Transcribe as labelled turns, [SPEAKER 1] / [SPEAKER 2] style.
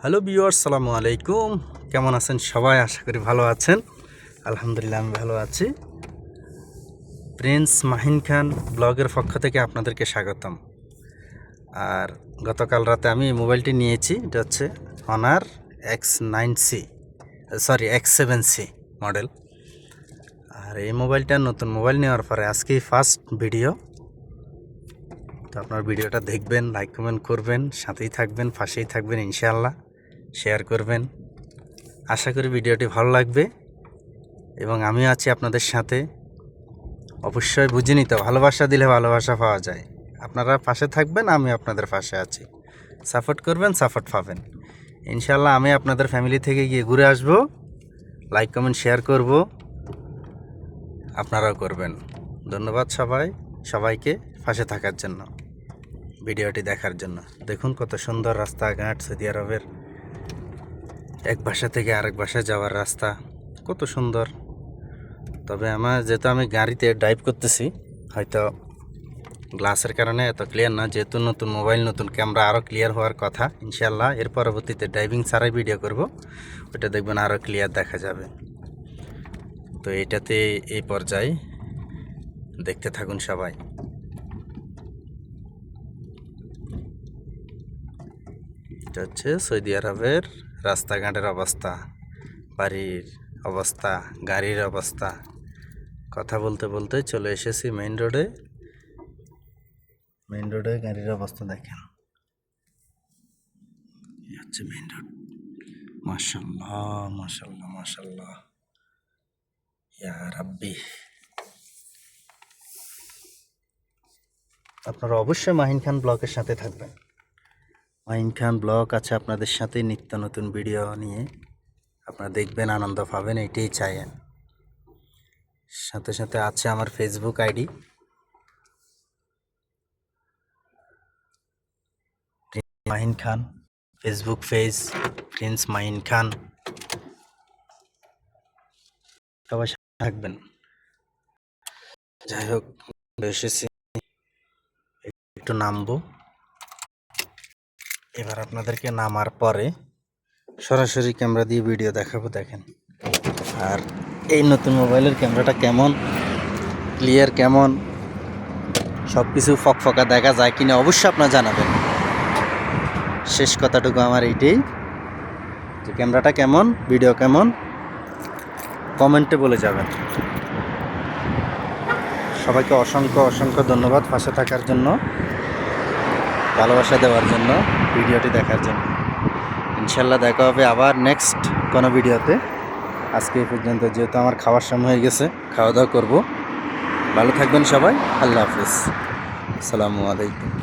[SPEAKER 1] Hello viewers, আসসালামু আলাইকুম। কেমন আছেন সবাই? আশা করি ভালো আছেন। আলহামদুলিল্লাহ আমি ভালো আছি। প্রিন্স মাহিন খান ব্লগের পক্ষ থেকে আপনাদেরকে স্বাগতম। আর গতকাল রাতে আমি মোবাইলটি নিয়েছি, এটা হচ্ছে অনার X9C, X7C মডেল। আর এই মোবাইলটা নতুন মোবাইল নেওয়ার পরে আজকেই ফার্স্ট ভিডিও। তো আপনার ভিডিওটা দেখবেন, লাইক কমেন্ট করবেন, সাথেই থাকবেন, পাশেই থাকবেন ইনশাআল্লাহ, শেয়ার করবেন। আশা করি ভিডিওটি ভালো লাগবে এবং আমিও আছি আপনাদের সাথে। অবশ্যই বুঝে নিতে, ভালোবাসা দিলে ভালোবাসা পাওয়া যায়। আপনারা পাশে থাকবেন, আমি আপনাদের পাশে আছি। সাপোর্ট করবেন, সাপোর্ট পাবেন ইনশাআল্লাহ। আমি আপনাদের ফ্যামিলি থেকে গিয়ে ঘুরে আসব, লাইক কমেন্ট শেয়ার করব, আপনারাও করবেন। ধন্যবাদ সবাইকে পাশে থাকার জন্য, ভিডিওটি দেখার জন্য। দেখুন কত সুন্দর রাস্তাঘাট, সৌদি আরবের এক বাসা থেকে আরেক বাসায় যাওয়ার রাস্তা কত সুন্দর। তবে যেহেতু আমি গাড়িতে ড্রাইভ করতেছি, হয়তো গ্লাসের কারণে এত ক্লিয়ার না। যেহেতু নতুন মোবাইল, নতুন ক্যামেরা, আরও ক্লিয়ার হওয়ার কথা ইনশাআল্লাহ। এর পরবর্তীতে ড্রাইভিং ছাড়াই ভিডিও করব, ওটা দেখবেন আরও ক্লিয়ার দেখা যাবে। তো এটাতে এই পর্যায়ে দেখতে থাকুন সবাই। এটা হচ্ছে সৌদি আরবের রাস্তাঘাটের অবস্থা, বাড়ির অবস্থা, গাড়ির অবস্থা। কথা বলতে বলতে চলে এসেছি মেইন রোডে। গাড়ির অবস্থা দেখেন, এই হচ্ছে মেইন রোড। মাশাআল্লাহ মাশাআল্লাহ মাশাআল্লাহ, ইয়া রাব্বি। আপনারা অবশ্যই মাহিন খান ব্লগের সাথে থাকবেন। মাহিন খান ব্লগ আছে আপনাদের সাথে, নিত্য নতুন ভিডিও নিয়ে আপনারা দেখবেন, আনন্দ পাবেন, এটাই চাই। সাথে সাথে আছে আমার ফেসবুক আইডি, মাহিন খান ফেসবুক পেজ, প্রিন্স মাহিন খান। সবাই থাকবেন। যাই হোক, এসেছি, একটু নামবো এবার। আপনাদেরকে নামার পরে সরাসরি ক্যামেরা দিয়ে ভিডিও দেখাবো, দেখেন। আর এই নতুন মোবাইলের ক্যামেরাটা কেমন, ক্লিয়ার কেমন, সব কিছু ফকফকা দেখা যায় কিনা অবশ্যই আপনারা জানাবেন। শেষ কথাটুকু আমার এইটাই, যে ক্যামেরাটা কেমন, ভিডিও কেমন, কমেন্টে বলে যাবেন। সবাইকে অসংখ্য অসংখ্য ধন্যবাদ পাশে থাকার জন্য, ভালোবাসা দেওয়ার জন্য, ভিডিওটি দেখার জন্য। ইনশাল্লাহ দেখা হবে আবার নেক্সট কোনো ভিডিওতে। আজকে এই পর্যন্ত, যেহেতু আমার খাওয়ার সময় হয়ে গেছে, খাওয়া দাওয়া করবো। ভালো থাকবেন সবাই, আল্লাহ হাফিজ, আসসালামু আলাইকুম।